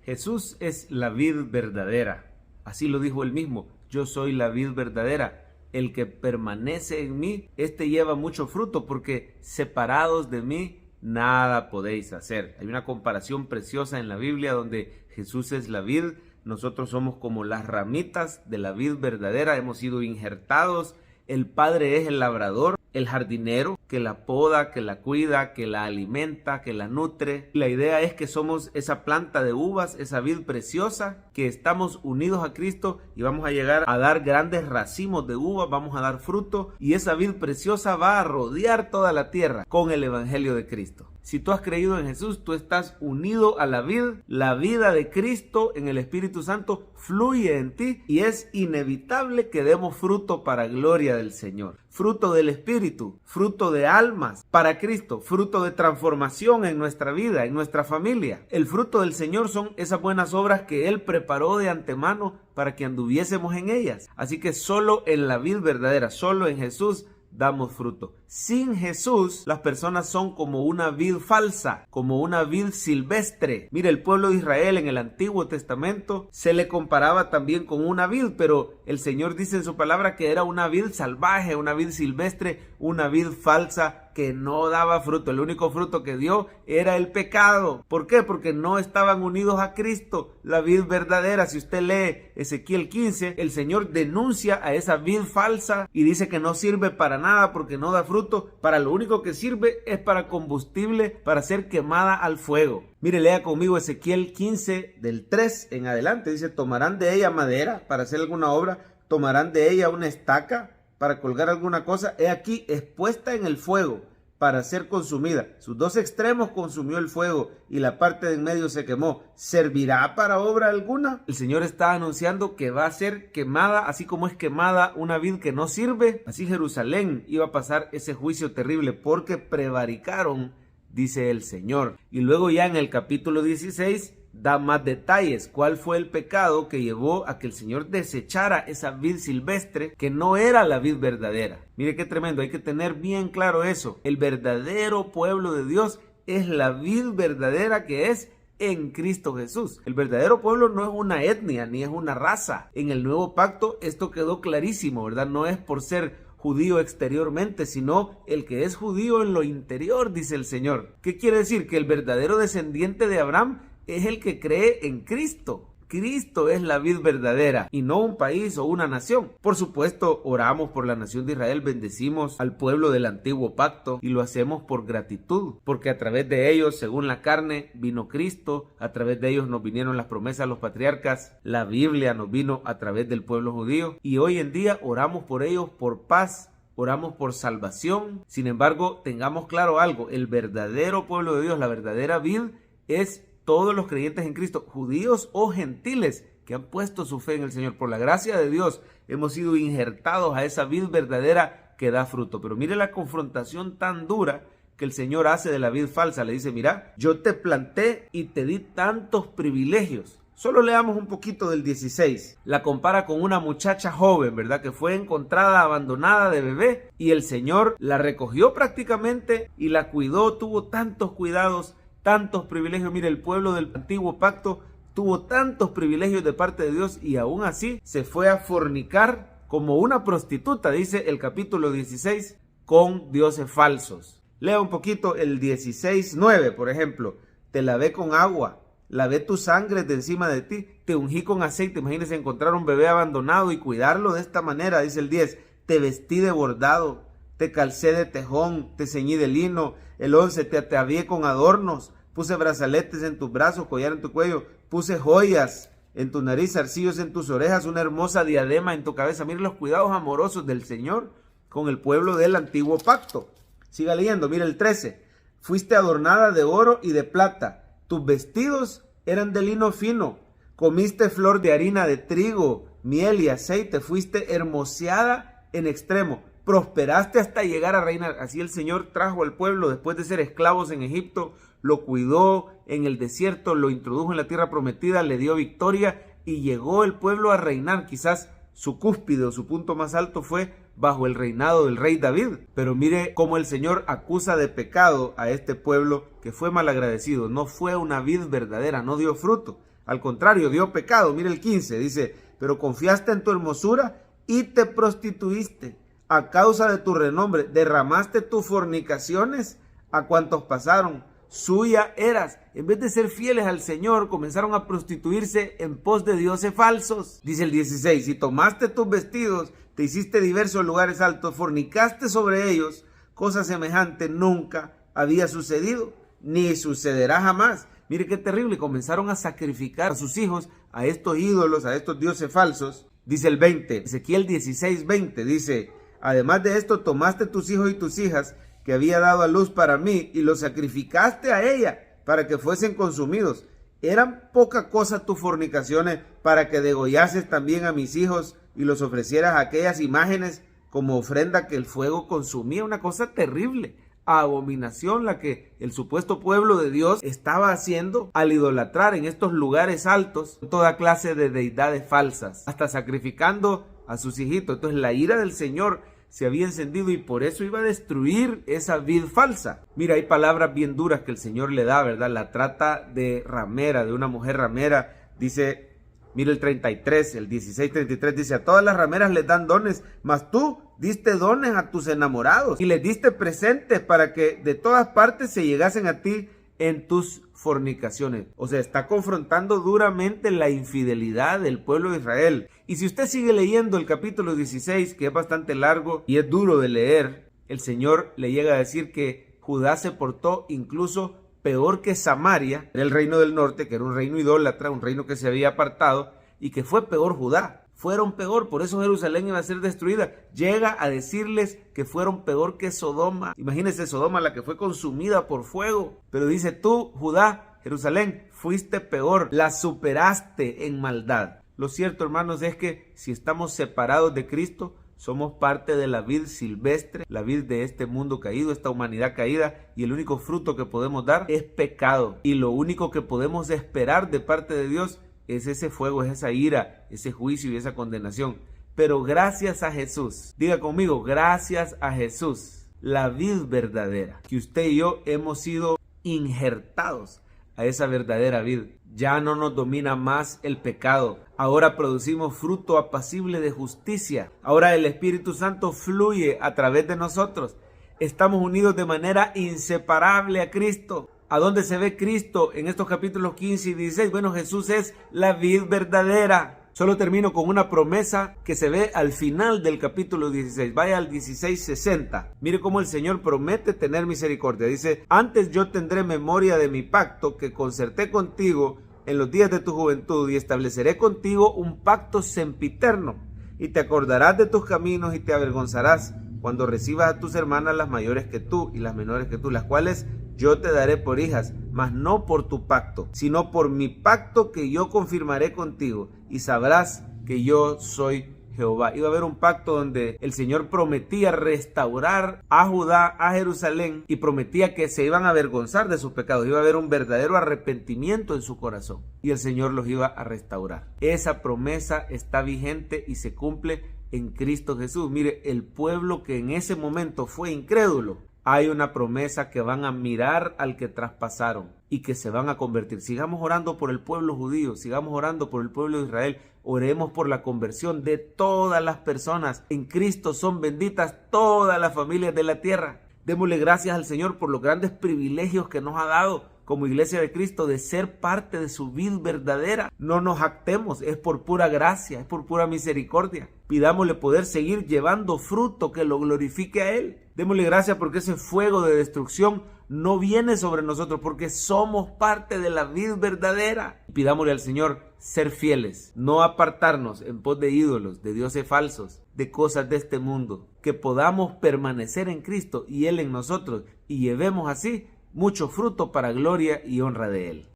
Jesús es la vid verdadera. Así lo dijo él mismo: yo soy la vid verdadera. El que permanece en mí, este lleva mucho fruto, porque separados de mí nada podéis hacer. Hay una comparación preciosa en la Biblia donde Jesús es la vid, nosotros somos como las ramitas de la vid verdadera, hemos sido injertados. El Padre es el labrador, el jardinero, que la poda, que la cuida, que la alimenta, que la nutre. La idea es que somos esa planta de uvas, esa vid preciosa, que estamos unidos a Cristo y vamos a llegar a dar grandes racimos de uvas, vamos a dar fruto, y esa vid preciosa va a rodear toda la tierra con el evangelio de Cristo. Si tú has creído en Jesús, tú estás unido a la vid. La vida de Cristo en el Espíritu Santo fluye en ti y es inevitable que demos fruto para gloria del Señor. Fruto del Espíritu, fruto de almas para Cristo, fruto de transformación en nuestra vida, en nuestra familia. El fruto del Señor son esas buenas obras que Él preparó de antemano para que anduviésemos en ellas. Así que solo en la vid verdadera, solo en Jesús, damos fruto. Sin Jesús, las personas son como una vid falsa, como una vid silvestre. Mire, el pueblo de Israel en el Antiguo Testamento se le comparaba también con una vid, pero el Señor dice en su palabra que era una vid salvaje, una vid silvestre, una vid falsa que no daba fruto. El único fruto que dio era el pecado. ¿Por qué? Porque no estaban unidos a Cristo, la vid verdadera. Si usted lee Ezequiel 15, el Señor denuncia a esa vid falsa y dice que no sirve para nada porque no da fruto. Para lo único que sirve es para combustible, para ser quemada al fuego. Mire, lea conmigo Ezequiel 15 del 3 en adelante. Dice: tomarán de ella madera para hacer alguna obra, tomarán de ella una estaca para colgar alguna cosa. He aquí expuesta en el fuego para ser consumida. Sus dos extremos consumió el fuego y la parte de en medio se quemó. ¿Servirá para obra alguna? El Señor está anunciando que va a ser quemada, así como es quemada una vid que no sirve. Así Jerusalén iba a pasar ese juicio terrible porque prevaricaron, dice el Señor. Y luego ya en el capítulo 16 da más detalles. ¿Cuál fue el pecado que llevó a que el Señor desechara esa vid silvestre que no era la vid verdadera? Mire qué tremendo, hay que tener bien claro eso. El verdadero pueblo de Dios es la vid verdadera que es en Cristo Jesús. El verdadero pueblo no es una etnia ni es una raza. En el nuevo pacto esto quedó clarísimo, ¿verdad? No es por ser judío exteriormente, sino el que es judío en lo interior, dice el Señor. ¿Qué quiere decir? Que el verdadero descendiente de Abraham es el que cree en Cristo. Cristo es la vid verdadera y no un país o una nación. Por supuesto, oramos por la nación de Israel, bendecimos al pueblo del antiguo pacto y lo hacemos por gratitud, porque a través de ellos, según la carne, vino Cristo, a través de ellos nos vinieron las promesas a los patriarcas, la Biblia nos vino a través del pueblo judío y hoy en día oramos por ellos por paz. Oramos por salvación. Sin embargo, tengamos claro algo: el verdadero pueblo de Dios, la verdadera vid, es todos los creyentes en Cristo, judíos o gentiles, que han puesto su fe en el Señor. Por la gracia de Dios hemos sido injertados a esa vid verdadera que da fruto. Pero mire la confrontación tan dura que el Señor hace de la vid falsa. Le dice: mira, yo te planté y te di tantos privilegios. Solo leamos un poquito del 16. La compara con una muchacha joven, ¿verdad? Que fue encontrada abandonada de bebé y el Señor la recogió prácticamente y la cuidó, tuvo tantos cuidados, tantos privilegios. Mire, el pueblo del antiguo pacto tuvo tantos privilegios de parte de Dios y aún así se fue a fornicar como una prostituta, dice el capítulo 16, con dioses falsos. Lea un poquito el 16:9, por ejemplo. Te lavé con agua, lavé tu sangre de encima de ti, te ungí con aceite. Imagínense encontrar un bebé abandonado y cuidarlo de esta manera, dice el 10. Te vestí de bordado, te calcé de tejón, te ceñí de lino. El 11, te atavié con adornos, puse brazaletes en tus brazos, collar en tu cuello, puse joyas en tu nariz, zarcillos en tus orejas, una hermosa diadema en tu cabeza. Miren los cuidados amorosos del Señor con el pueblo del antiguo pacto. Siga leyendo, mire el 13. Fuiste adornada de oro y de plata, tus vestidos eran de lino fino, comiste flor de harina de trigo, miel y aceite, fuiste hermoseada en extremo. Prosperaste hasta llegar a reinar. Así el Señor trajo al pueblo después de ser esclavos en Egipto, lo cuidó en el desierto, lo introdujo en la tierra prometida, le dio victoria y llegó el pueblo a reinar. Quizás su cúspide o su punto más alto fue bajo el reinado del rey David. Pero mire cómo el Señor acusa de pecado a este pueblo que fue malagradecido. No fue una vid verdadera, no dio fruto. Al contrario, dio pecado. Mire el 15, dice, pero confiaste en tu hermosura y te prostituiste. A causa de tu renombre, derramaste tus fornicaciones a cuantos pasaron. Suya eras. En vez de ser fieles al Señor, comenzaron a prostituirse en pos de dioses falsos. Dice el 16, si tomaste tus vestidos, te hiciste diversos lugares altos, fornicaste sobre ellos, cosa semejante nunca había sucedido, ni sucederá jamás. Mire qué terrible, comenzaron a sacrificar a sus hijos a estos ídolos, a estos dioses falsos. Dice el 20, Ezequiel 16:20, dice, además de esto tomaste tus hijos y tus hijas, que había dado a luz para mí, y los sacrificaste a ella, para que fuesen consumidos. ¿Eran poca cosa tus fornicaciones, para que degollases también a mis hijos, y los ofrecieras a aquellas imágenes como ofrenda que el fuego consumía? Una cosa terrible, abominación la que el supuesto pueblo de Dios estaba haciendo al idolatrar en estos lugares altos toda clase de deidades falsas, hasta sacrificando a sus hijitos. Entonces la ira del Señor se había encendido y por eso iba a destruir esa vid falsa. Mira, hay palabras bien duras que el Señor le da, ¿verdad? La trata de ramera, de una mujer ramera. Dice, mira el 33, el 16:33, dice, a todas las rameras les dan dones, mas tú diste dones a tus enamorados y les diste presentes para que de todas partes se llegasen a ti en tus fornicaciones. O sea, está confrontando duramente la infidelidad del pueblo de Israel. Y si usted sigue leyendo el capítulo 16, que es bastante largo y es duro de leer, el Señor le llega a decir que Judá se portó incluso peor que Samaria, era el reino del norte, que era un reino idólatra, un reino que se había apartado, y que fue peor Judá. Fueron peor, por eso Jerusalén iba a ser destruida. Llega a decirles que fueron peor que Sodoma. Imagínense Sodoma, la que fue consumida por fuego. Pero dice, tú, Judá, Jerusalén, fuiste peor, la superaste en maldad. Lo cierto, hermanos, es que si estamos separados de Cristo, somos parte de la vid silvestre, la vid de este mundo caído, esta humanidad caída, y el único fruto que podemos dar es pecado. Y lo único que podemos esperar de parte de Dios es ese fuego, es esa ira, ese juicio y esa condenación. Pero gracias a Jesús, diga conmigo, gracias a Jesús, la vid verdadera, que usted y yo hemos sido injertados a esa verdadera vid. Ya no nos domina más el pecado. Ahora producimos fruto apacible de justicia. Ahora el Espíritu Santo fluye a través de nosotros. Estamos unidos de manera inseparable a Cristo. ¿A dónde se ve Cristo en estos capítulos 15 y 16? Bueno, Jesús es la vid verdadera. Solo termino con una promesa que se ve al final del capítulo 16. Vaya al 16:60. Mire cómo el Señor promete tener misericordia. Dice, antes yo tendré memoria de mi pacto que concerté contigo en los días de tu juventud y estableceré contigo un pacto sempiterno. Y te acordarás de tus caminos y te avergonzarás cuando recibas a tus hermanas las mayores que tú y las menores que tú, las cuales yo te daré por hijas, mas no por tu pacto, sino por mi pacto que yo confirmaré contigo, y sabrás que yo soy Jehová. Iba a haber un pacto donde el Señor prometía restaurar a Judá, a Jerusalén, y prometía que se iban a avergonzar de sus pecados. Iba a haber un verdadero arrepentimiento en su corazón, y el Señor los iba a restaurar. Esa promesa está vigente y se cumple en Cristo Jesús. Mire, el pueblo que en ese momento fue incrédulo, hay una promesa que van a mirar al que traspasaron y que se van a convertir. Sigamos orando por el pueblo judío, sigamos orando por el pueblo de Israel, oremos por la conversión de todas las personas. En Cristo son benditas todas las familias de la tierra. Démosle gracias al Señor por los grandes privilegios que nos ha dado como iglesia de Cristo de ser parte de su vid verdadera. No nos jactemos, es por pura gracia, es por pura misericordia. Pidámosle poder seguir llevando fruto que lo glorifique a Él. Démosle gracias porque ese fuego de destrucción no viene sobre nosotros, porque somos parte de la vid verdadera. Pidámosle al Señor ser fieles, no apartarnos en pos de ídolos, de dioses falsos, de cosas de este mundo, que podamos permanecer en Cristo y Él en nosotros, y llevemos así mucho fruto para gloria y honra de Él.